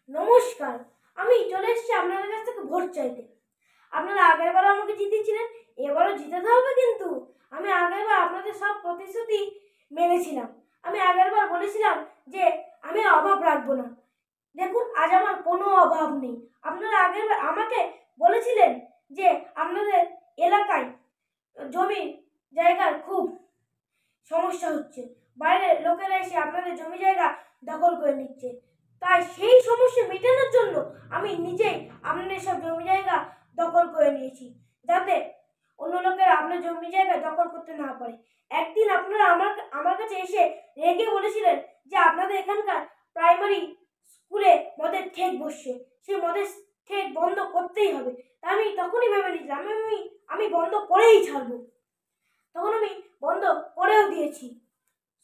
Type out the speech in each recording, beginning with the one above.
নমস্কার, আমি চলে এসেছি আপনাদের কাছ থেকে ভোট চাইতে। আপনারা আগেরবারও আমাকে জিতিয়েছিলেন, এবারও জিতাতে হবে। কিন্তু আমি আগেরবার আপনাদের সব প্রতিশ্রুতি মেনেছিলাম। আমি আগেরবার বলেছিলাম যে আমি অভাব রাখবো না। দেখুন, আজ আমার কোনো অভাব নেই। আপনারা আগেরবার আমাকে বলেছিলেন যে আপনাদের এলাকায় জমি জায়গার খুব সমস্যা হচ্ছে, বাইরের লোকেরা এসে আপনাদের জমি জায়গা দখল করে নিচ্ছে। তাই সেই সমস্যা মেটানোর জন্য আমি নিজেই আপনাদের সব জমি জায়গা দখল করে নিয়েছি, যাতে অন্য লোকেরা আপনার জমি জায়গা দখল করতে না পারে। একদিন আপনারা আমার কাছে এসে রেগে বলেছিলেন যে আপনাদের এখানকার প্রাইমারি স্কুলে মদের ঠেক বসছে, সেই মদের ঠেক বন্ধ করতেই হবে। তা আমি তখনই ভেবে নিয়েছিলাম আমি বন্ধ করেই ছাড়বো। তখন আমি বন্ধ করেও দিয়েছি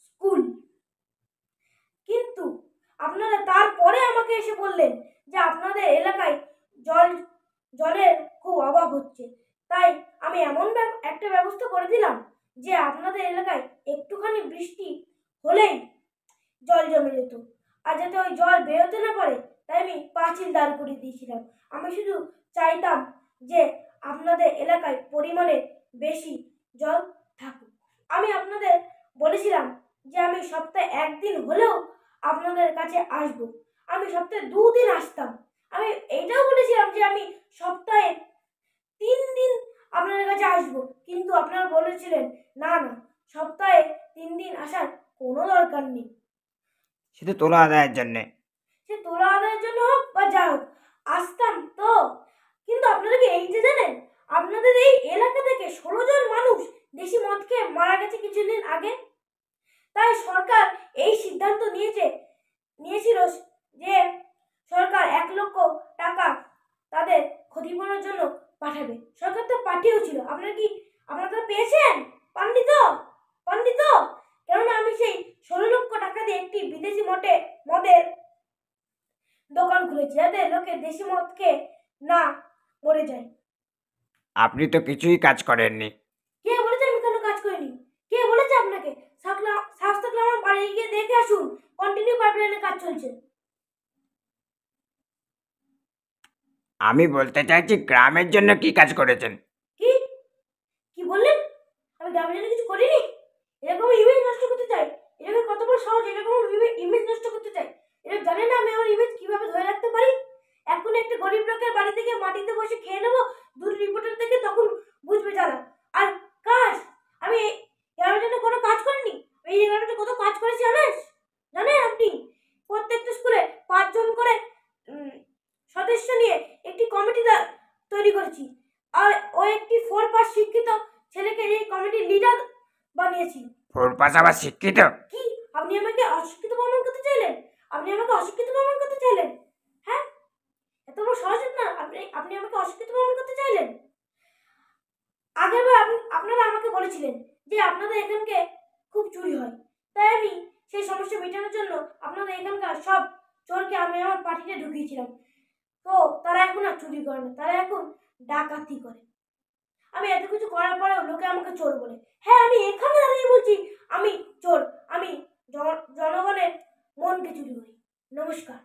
স্কুল। কিন্তু আপনারা তারপরে আমাকে এসে বললেন যে আপনাদের এলাকায় জলের খুব অভাব হচ্ছে। তাই আমি এমন একটা ব্যবস্থা করে দিলাম যে আপনাদের এলাকায় একটুখানি বৃষ্টি হলেই জল জমে যেত, আর যাতে ওই জল বেরোতে না পারে তাই আমি পাঁচিল দাঁড় করে দিয়েছিলাম। আমি শুধু চাইতাম যে আপনাদের এলাকায় পরিমাণে বেশি জল থাকুক। আমি আপনাদের বলেছিলাম যে আমি সপ্তাহে একদিন হলেও আপনাদের কাছে আসব। আমি সপ্তাহে 2 দিন আসতাম। আমি এইটাও বলেছিলাম যে আমি সপ্তাহে 3 দিন আপনাদের কাছে আসব। কিন্তু আপনারা বলেছিলেন না, সপ্তাহে 3 দিন আসার কোনো দরকার নেই, শুধু তোলা আদায়ের জন্যে। সে তোলা আদায়ের জন্য হোক বা যা হোক, আসতাম তো। কিন্তু আপনারা কি এই যে জানেন, আপনাদের এই এলাকা থেকে 16 জন মানুষ দেশি মদ খেয়ে মারা গেছে কিছুদিন আগে। তাই সরকার এই সিদ্ধান্ত নিয়েছিল যে সরকার 1 লক্ষ টাকা তাদের ক্ষতিপূরণের জন্য পাঠাবে। সরকার তো পাঠিয়েছিল। আপনারা পেয়েছেন? পাননি তো? কেননা আমি সেই 16 লক্ষ টাকা দিয়ে একটি বিদেশি মদের দোকান খুলেছি, যাতে লোকে দেশি মদ খেয়ে না মরে যায়। আপনি তো কিছুই কাজ করেননি। কে বলেছে আমি কোনো কাজ করিনি? কে বলেছে আপনাকে? সাহস থাকলে আমার বাড়ি গিয়ে দেখে আসুন, কন্টিনিউ পাইপলাইনের কাজ চলছে। আমি বলতে চাইছি গ্রামের জন্য কি কাজ করেছেন। কি কি বললেন? আমি গ্রামের জন্য কিছু করিনি? এরকম ইমেজ নষ্ট করতে চাই? এরকম কত বড় সহজ এরকম ইমেজ নষ্ট করতে চাই? এটা জানেন না আমি আমার ইমেজ কিভাবে ধরে রাখতে পারি? এখন একটা গরিব লোকের বাড়ি থেকে মাটিতে বসে খেয়ে নেবো, দূর রিপোর্টার থেকে, তখন বুঝবে যারা। আর কাজ, আমি গ্রামের জন্য কোনো কাজ করিনি। এই গ্রামের কত কাজ করেছি জানেন আপনি? প্রত্যেকটা স্কুলে 5 জন করে সদস্য নিয়ে একটি কমিটি তৈরি করেছি, আর ওই একটি 4 পাস শিক্ষিত ছেলেকে এই কমিটির লিডার বানিয়েছি। 4 পাস আবার শিক্ষিত? কি আপনি আমাকে অশিক্ষিত প্রমাণ করতে চাইলেন? হ্যাঁ, এত বড় সহজ না? আপনি আমাকে অশিক্ষিত প্রমাণ করতে চাইলেন? আগেরবার আপনারা আমাকে বলেছিলেন যে আপনাদের এখানকে খুব চুরি হয়, তাই আমি সেই সমস্যা মেটানোর জন্য আপনাদের এখানকার সব চোরকে আমি আমার পার্টিতে ঢুকিয়েছিলাম। তো তারা এখন আর চুরি করে না, তারা এখন ডাকাতি করে। আমি এত কিছু করার পরেও লোকে আমাকে চোর বলে। হ্যাঁ, আমি এখানে দাঁড়িয়ে বলছি আমি চোর। আমি জনগণের মনকে চুরি করি। নমস্কার।